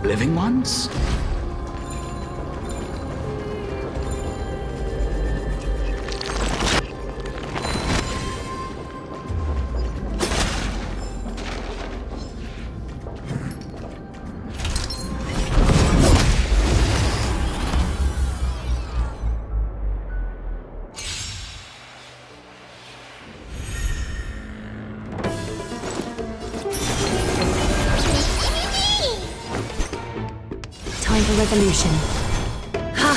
Living ones? Time for revolution. Ha!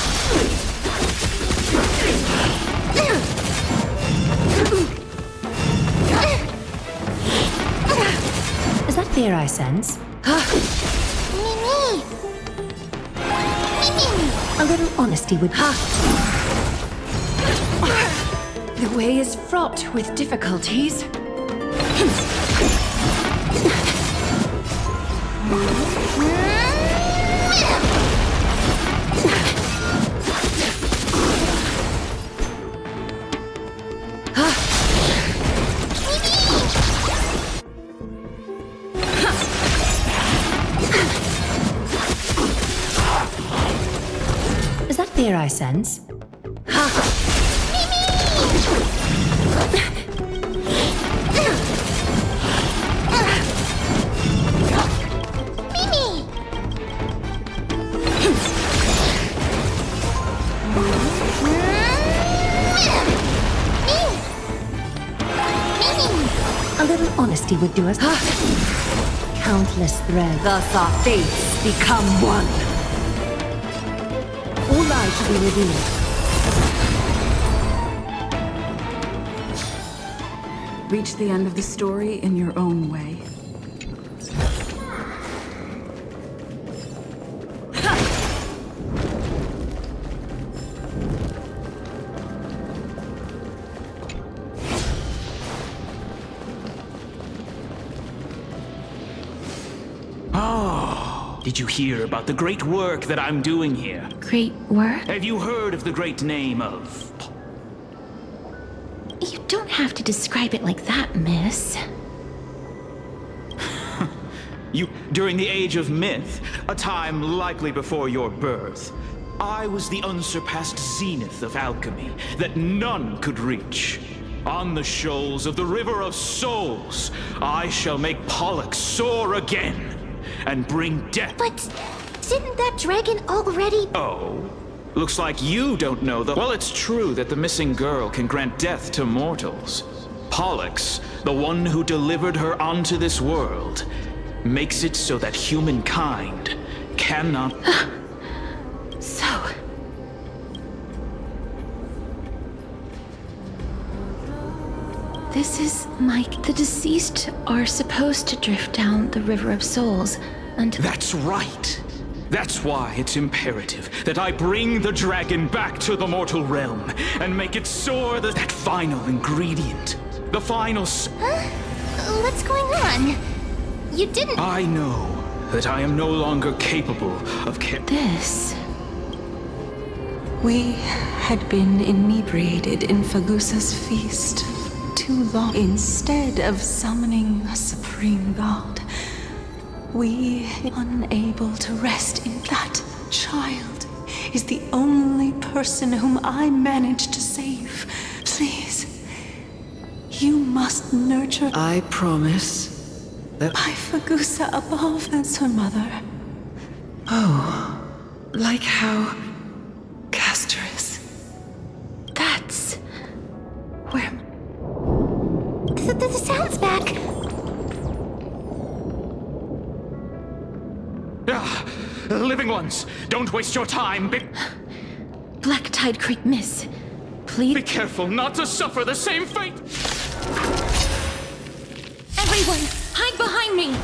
Is that fear I sense? Mimi! Mimi! A little honesty would... Ha! The way is fraught with difficulties. Is that fear I sense? A little honesty would do us. Countless threads. Thus our fates become one. All lies to be revealed. Reach the end of the story in your own way. Did you hear about the great work that I'm doing here? Great work? Have you heard of the great name of... You don't have to describe it like that, miss. During the age of myth, a time likely before your birth, I was the unsurpassed zenith of alchemy that none could reach. On the shoals of the River of Souls, I shall make Pollux soar again and bring death. But didn't that dragon already... Oh? Looks like you don't know the... Well, it's true that the missing girl can grant death to mortals. Pollux, the one who delivered her onto this world, makes it so that humankind cannot... So... This is Mike. The deceased are supposed to drift down the River of Souls until... That's right. That's why it's imperative that I bring the dragon back to the mortal realm and make it soar that final ingredient. The final Huh? What's going on? You didn't... I know that I am no longer capable of This... We had been inebriated in Fagusa's feast too long. Instead of summoning a supreme god, we, unable to rest in that child, is the only person whom I managed to save. Please, you must nurture. I promise that... By Fagusa above as her mother. Oh, like how... Castor is. That's... where... The sound's back. Living ones, don't waste your time. Black Tide Creek, miss. Please... Be careful not to suffer the same fate! Everyone, hide behind me!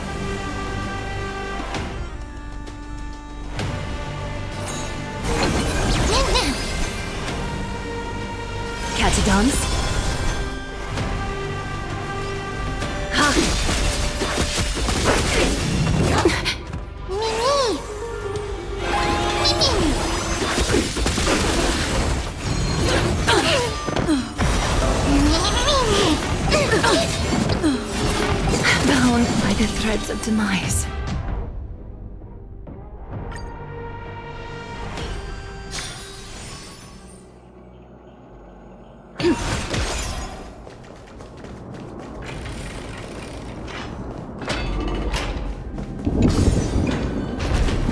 Catty dance. Mimi! Mimi! Bound by the threads of demise.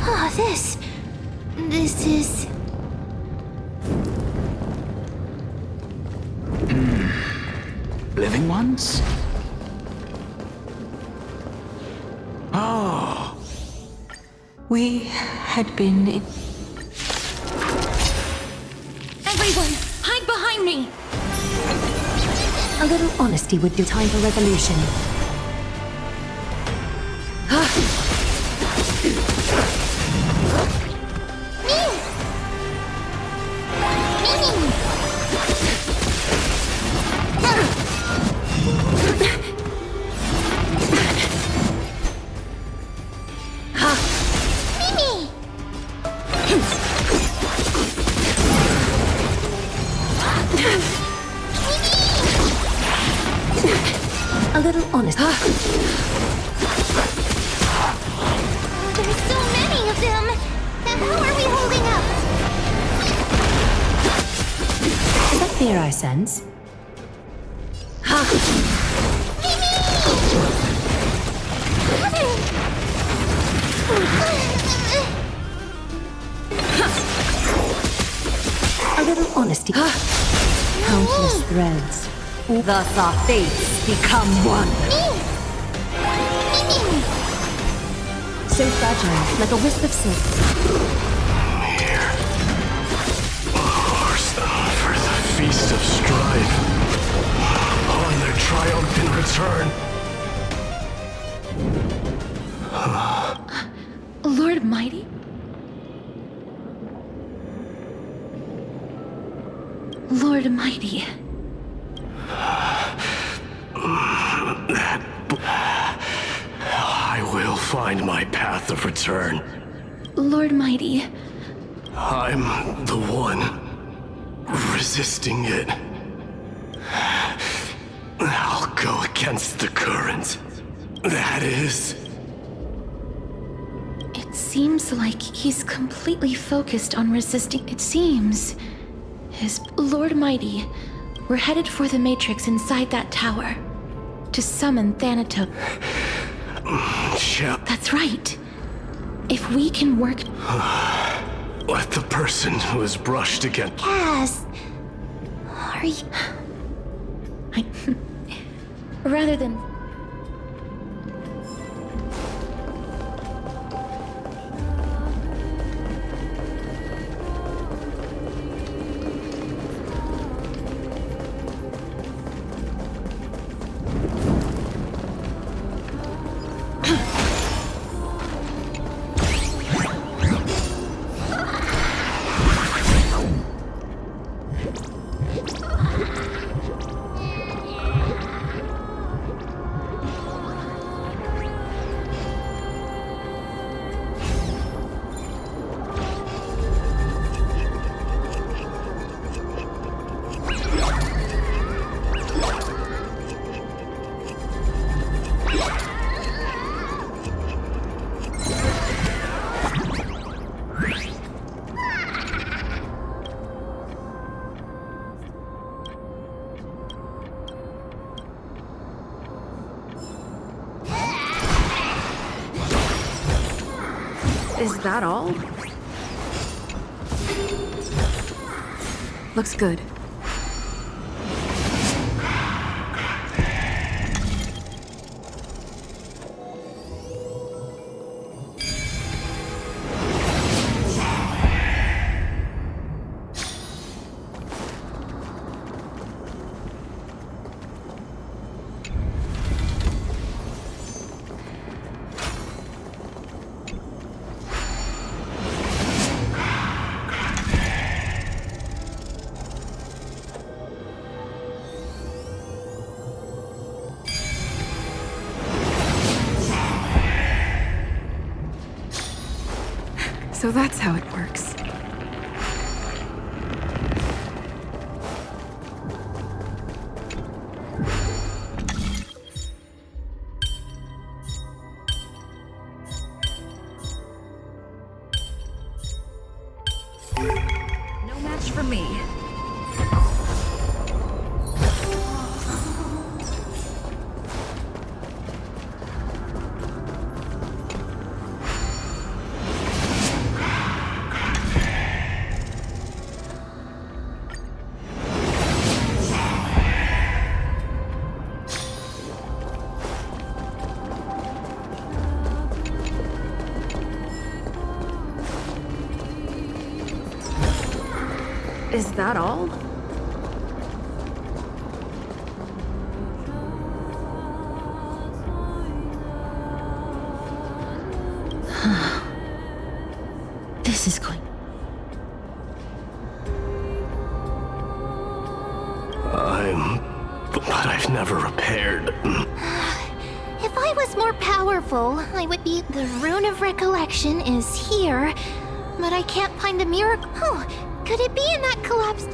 Ah, this is... Living ones? Oh. We had been in... Everyone, hide behind me! A little honesty would do. Time for resolution. A little honesty. There's so many of them! How are we holding up? Is that fear I sense? A little honesty. Countless threads. Thus our fates become one. So fragile, like a wisp of silk. Here. For the feast of strife. On their triumphant return. Lord Mighty? Lord Mighty. I will find my path of return. Lord Mighty. I'm the one resisting it. I'll go against the current. That is... It seems like he's completely focused on resisting. It seems. His Lord Mighty, we're headed for the Matrix inside that tower. To summon Thanatos. Shep. That's right. If we can work... Let the person who is brushed against... Cass! Are you... Rather than... Is that all? Looks good. So that's how it works. No match for me. Is that all? This is going... But I've never repaired. If I was more powerful, I would be... The Rune of Recollection is here, but I can't find the miracle. Oh, could it be in that collapsed...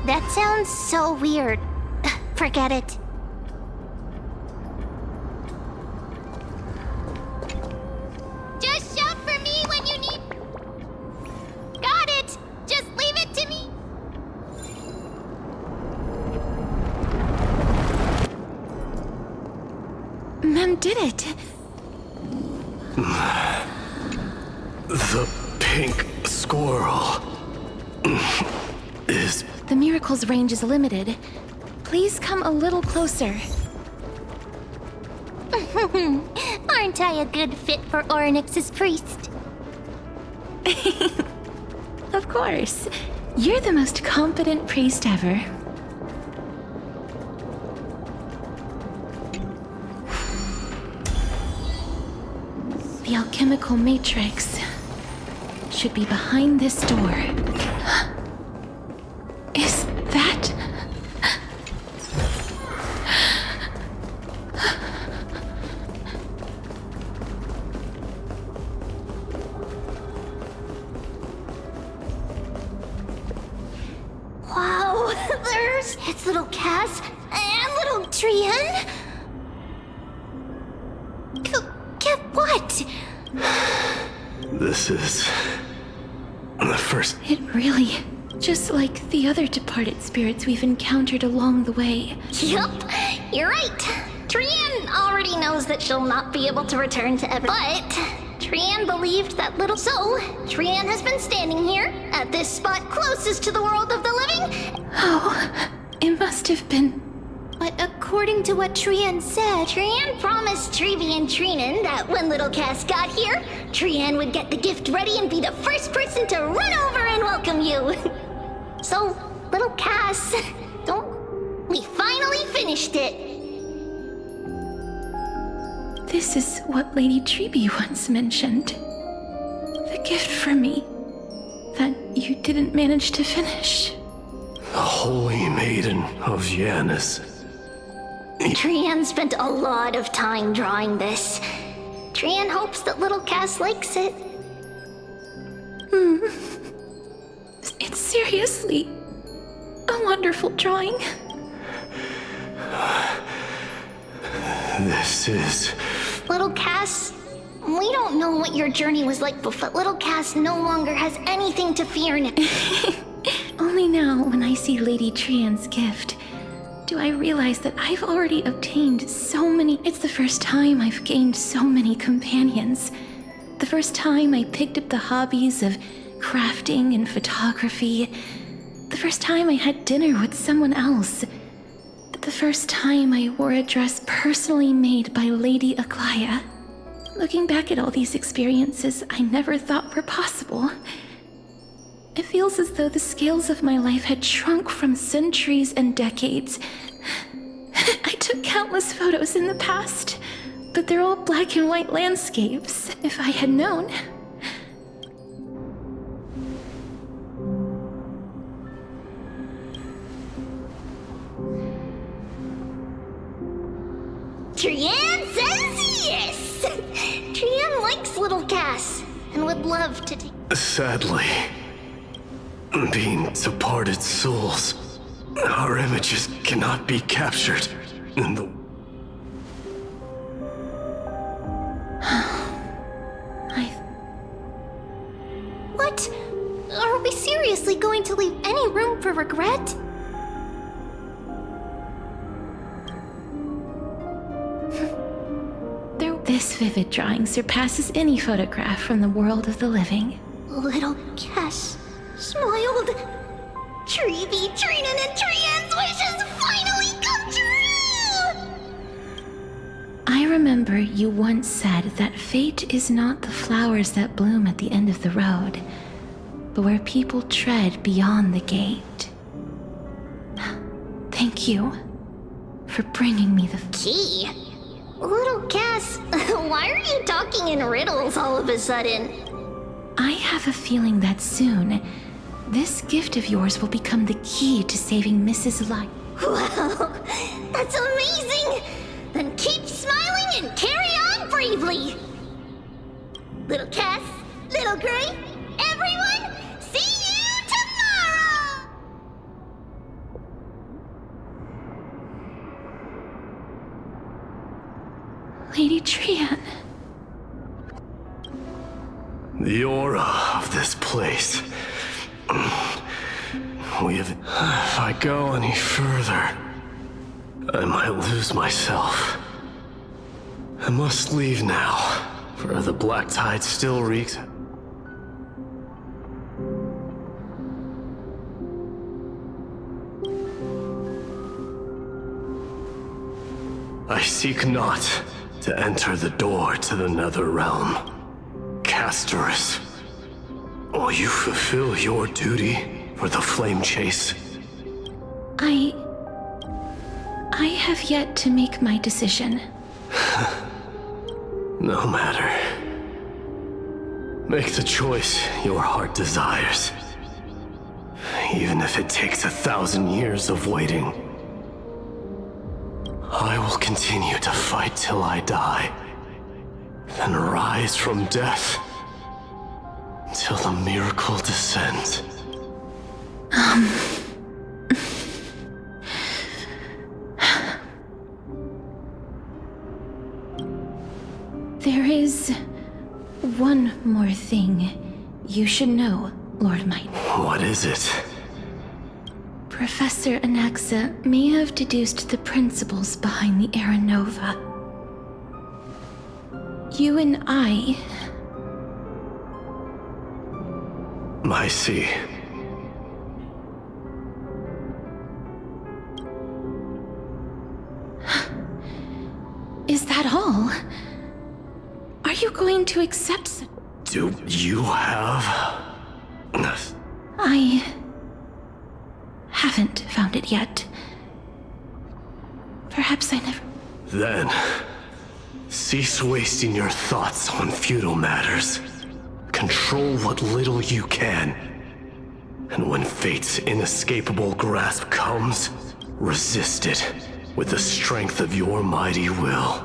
That sounds so weird. Forget it. Just shout for me when you need... Got it! Just leave it to me! Mem did it. The pink squirrel is... The miracle's range is limited. Please come a little closer. Aren't I a good fit for Orynyx's priest? Of course. You're the most competent priest ever. The alchemical matrix should be behind this door. Is that... Wow, it's little Cass and little Trian. Get what? This is... the first... It really... just like the other departed spirits we've encountered along the way. Yup, you're right. Trian already knows that she'll not be able to return to Ever. But Trian believed that little... So, Trian has been standing here, at this spot closest to the world of the living. Oh, it must have been... But according to what Trian said, Trian promised Trevi and Trinan that when little Cass got here, Trian would get the gift ready and be the first person to run over and welcome you. So, little Cass, we finally finished it. This is what Lady Trevi once mentioned. The gift for me that you didn't manage to finish. The Holy Maiden of Janus. Trian spent a lot of time drawing this. Trian hopes that little Cass likes it. It's seriously a wonderful drawing. This is... Little Cass, we don't know what your journey was like before, but little Cass no longer has anything to fear now. Only now, when I see Lady Trian's gift, do I realize that I've already obtained so many... It's the first time I've gained so many companions. The first time I picked up the hobbies of crafting and photography. The first time I had dinner with someone else. The first time I wore a dress personally made by Lady Aglaya. Looking back at all these experiences I never thought were possible. It feels as though the scales of my life had shrunk from centuries and decades. I took countless photos in the past, but they're all black and white landscapes, if I had known. Trian says yes! Trian likes little Cass and would love to take... Sadly, being departed souls, our images cannot be captured in the... What? Are we seriously going to leave any room for regret? This vivid drawing surpasses any photograph from the world of the living. Little Cass smiled. Trevi, Trinan, and Trian's wishes finally come true! I remember you once said that fate is not the flowers that bloom at the end of the road, but where people tread beyond the gate. Thank you for bringing me the Key? Little Cass, why are you talking in riddles all of a sudden? I have a feeling that soon, this gift of yours will become the key to saving Mrs. Light. Wow, that's amazing! Then keep smiling and carry on bravely! Little Cass, Little Gray, everyone, see you tomorrow! Lady Trian. The aura of this place. If I go any further, I might lose myself. I must leave now, for the black tide still reeks. I seek not to enter the door to the nether realm. Castorus, will you fulfill your duty for the flame chase? I have yet to make my decision. No matter. Make the choice your heart desires. Even if it takes 1,000 years of waiting. I will continue to fight till I die. Then rise from death. Till the miracle descends. There is one more thing you should know, Lord Might. What is it? Professor Anaxa may have deduced the principles behind the Era Nova. You and I... I see. Is that all? Are you going to accept... Do you have... I... haven't found it yet. Perhaps I never... Then, cease wasting your thoughts on futile matters. Control what little you can. And when fate's inescapable grasp comes, resist it with the strength of your mighty will.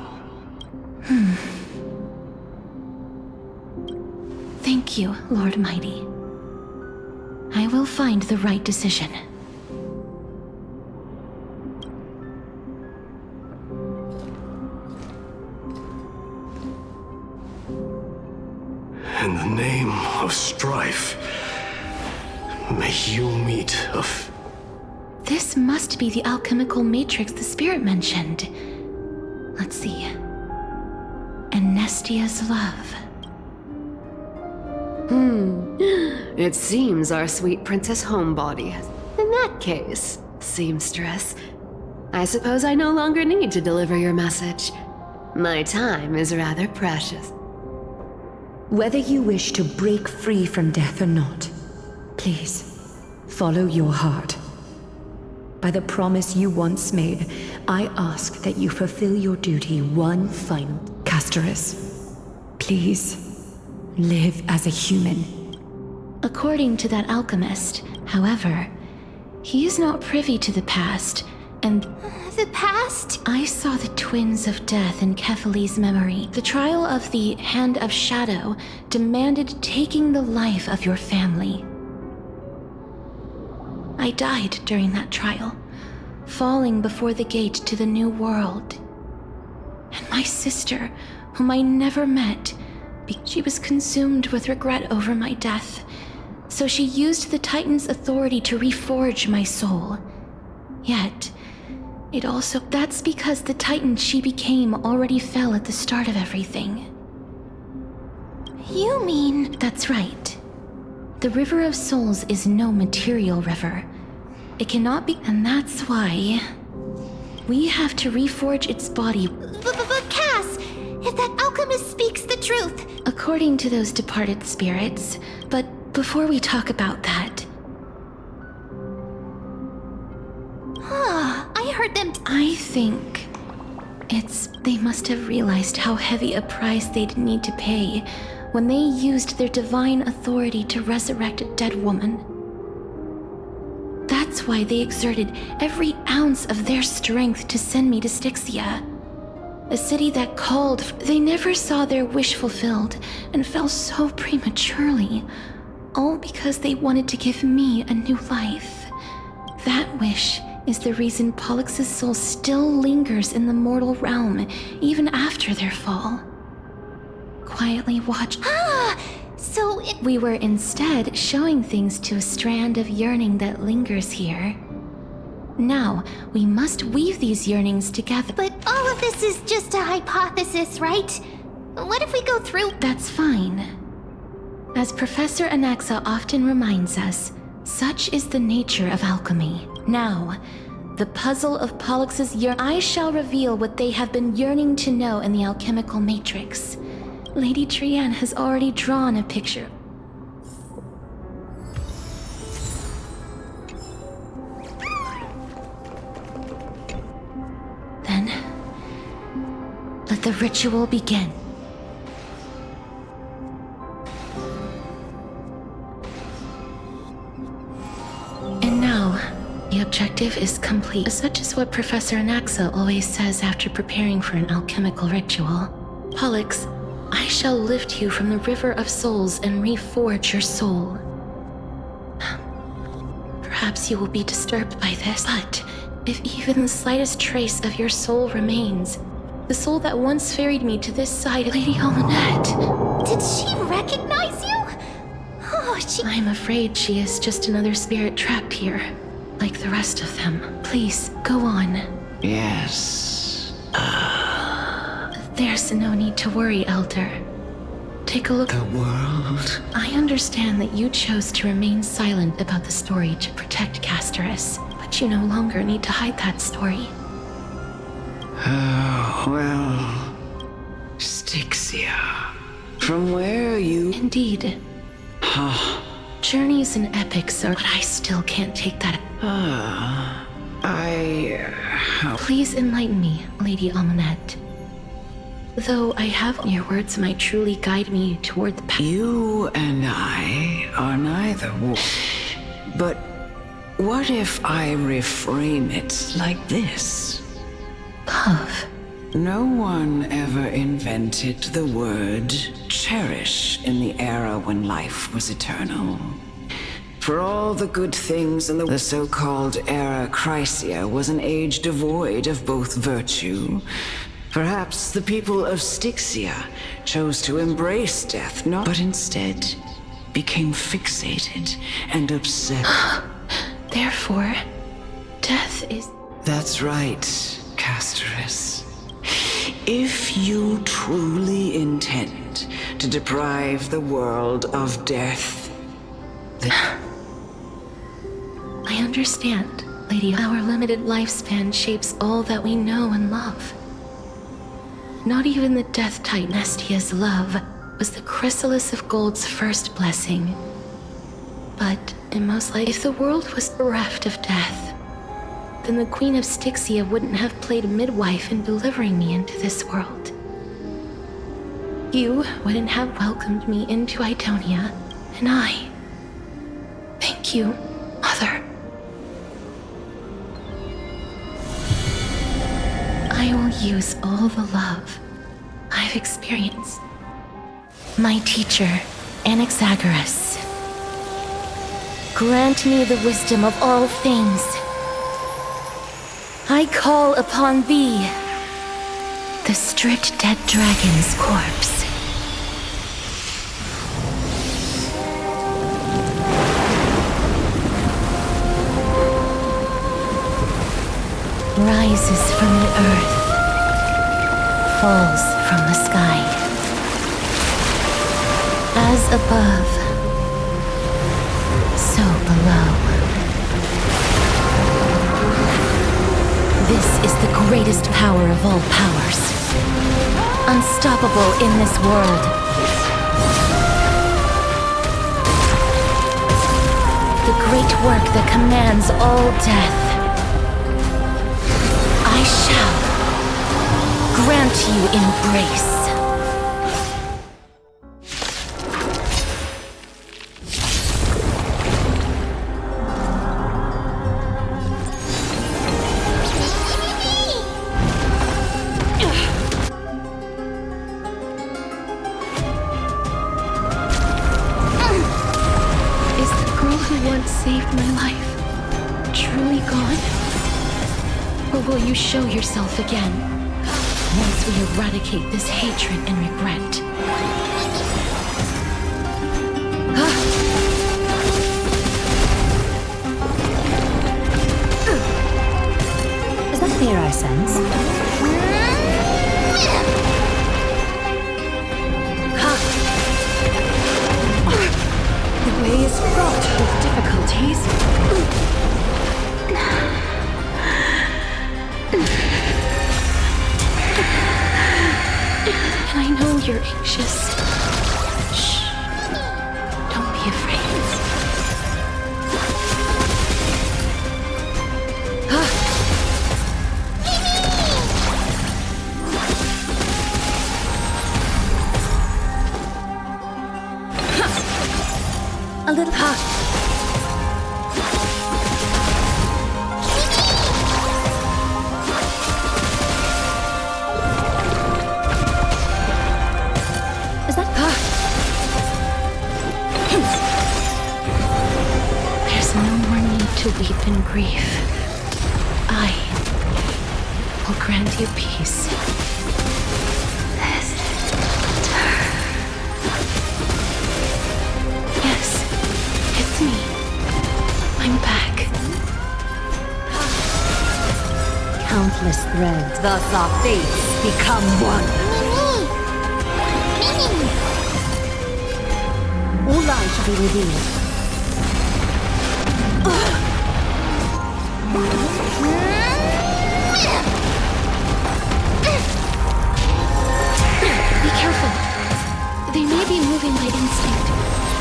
Thank you, Lord Mighty. I will find the right decision. In the name of strife, may you meet This must be the alchemical matrix the spirit mentioned. Let's see. Anestia's love. It seems our sweet Princess Homebody has... In that case, seamstress, I suppose I no longer need to deliver your message. My time is rather precious. Whether you wish to break free from death or not, please, follow your heart. By the promise you once made, I ask that you fulfill your duty one final... Castorus, please, live as a human. According to that alchemist, however, he is not privy to the past, and... The past? I saw the twins of death in Kethali's memory. The trial of the Hand of Shadow demanded taking the life of your family. I died during that trial, falling before the gate to the new world. And my sister, whom I never met, she was consumed with regret over my death. So she used the Titan's authority to reforge my soul. Yet, that's because the Titan she became already fell at the start of everything. You mean... That's right. The River of Souls is no material river. It cannot be, and that's why we have to reforge its body. But Cass, truth? According to those departed spirits. But before we talk about that, I heard them. I think they must have realized how heavy a price they'd need to pay when they used their divine authority to resurrect a dead woman. That's why they exerted every ounce of their strength to send me to Styxia. A city that called. They never saw their wish fulfilled and fell so prematurely, all because they wanted to give me a new life. That wish is the reason Pollux' soul still lingers in the mortal realm, even after their fall. Quietly watch. So We were instead showing things to a strand of yearning that lingers here. Now, we must weave these yearnings together. But all of this is just a hypothesis, right? What if we go through? That's fine. As Professor Anaxa often reminds us, such is the nature of alchemy. Now, the puzzle of Pollux' I shall reveal what they have been yearning to know in the alchemical matrix. Lady Trienne has already drawn a picture. Then, let the ritual begin. And now, the objective is complete. Such is what Professor Anaxa always says after preparing for an alchemical ritual. Pollux, I shall lift you from the river of souls and reforge your soul. Perhaps you will be disturbed by this, but if even the slightest trace of your soul remains, the soul that once ferried me to this side, Lady Almanette. Did she recognize you? I'm afraid she is just another spirit trapped here, like the rest of them. Please, go on. Yes. There's no need to worry, Elder. Take a look. The world? I understand that you chose to remain silent about the story to protect Castorus, but you no longer need to hide that story. Oh, well... Styxia. From where you... Indeed. Journeys and epics are... But I still can't take that... Please enlighten me, Lady Almanette. Though I have your words might truly guide me toward the path. You and I are neither but what if I reframe it like this? Love. No one ever invented the word cherish in the era when life was eternal. For all the good things in the so-called era Chrysia was an age devoid of both virtue. Perhaps the people of Styxia chose to embrace death, but instead became fixated and obsessed. Therefore, death is... That's right, Castorus. If you truly intend to deprive the world of death, then... I understand, Lady. Our limited lifespan shapes all that we know and love. Not even the death-type Nestia's love was the chrysalis of gold's first blessing. But, in most likely, if the world was bereft of death, then the Queen of Styxia wouldn't have played midwife in delivering me into this world. You wouldn't have welcomed me into Idonia, and I... Thank you, Mother. I will use all the love I've experienced. My teacher, Anaxagoras, grant me the wisdom of all things. I call upon thee, the stripped dead dragon's corpse. Rises from the earth, falls from the sky. As above, so below. This is the greatest power of all powers. unstoppable in this world. The great work that commands all death. I shall grant you embrace. Saved my life. Truly gone? Or will you show yourself again? Once we eradicate this hatred and regret. Is that fear I sense? The way is fraught with difficulties. And I know you're anxious. Shh. Don't be afraid. A little hot. Is that There's no more need to weep and grieve. I will grant you peace. Yes, it's me. I'm back. Countless threads, thus our fates become one. All lies shall be revealed. Be careful. They may be moving by instinct,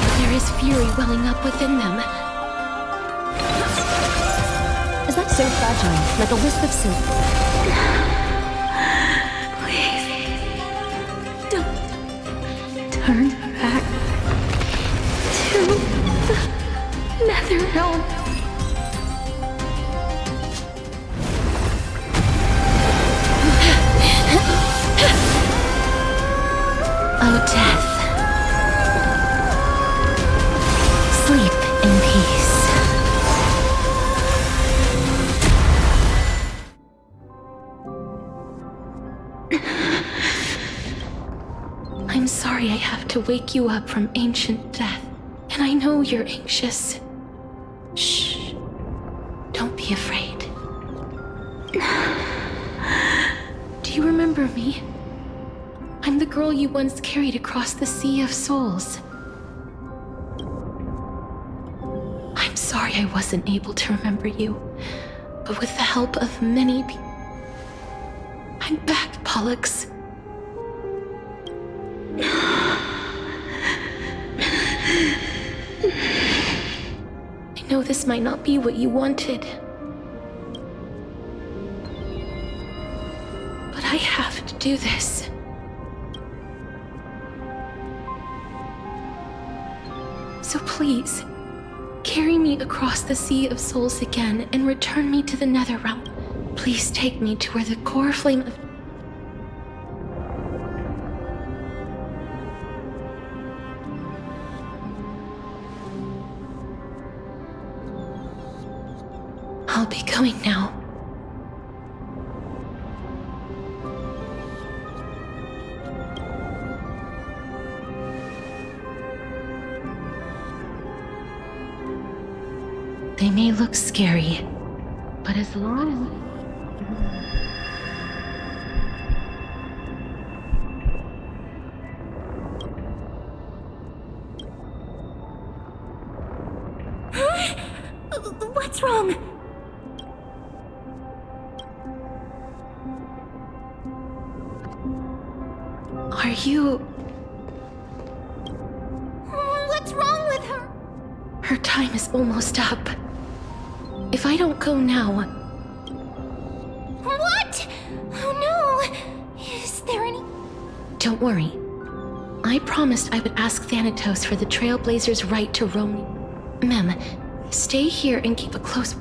but there is fury welling up within them. Is that so fragile, like a wisp of silk? Please, don't turn back to the nether realm. Oh, death. Sleep in peace. I'm sorry I have to wake you up from ancient death. And I know you're anxious. Shh. Don't be afraid. Do you remember me? I'm the girl you once carried across the Sea of Souls. I'm sorry I wasn't able to remember you, but with the help of many people, I'm back, Pollux. I know this might not be what you wanted, but I have to do this. So please, carry me across the Sea of Souls again and return me to the Netherrealm. Please take me to where the core flame of... I'll be going now. They may look scary, but as long as... What's wrong? Are you... What's wrong with her? Her time is almost up. If I don't go now... What? Oh no! Is there any... Don't worry. I promised I would ask Thanatos for the Trailblazers' right to roam. Mem, stay here and keep a close...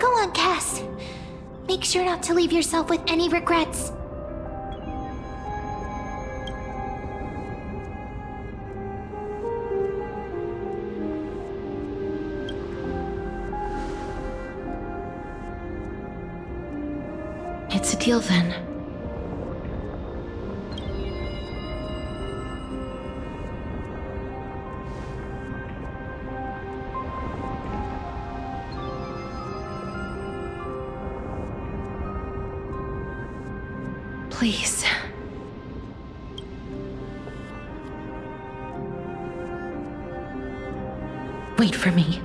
Go on, Cass. Make sure not to leave yourself with any regrets. It's a deal then. Please. Wait for me.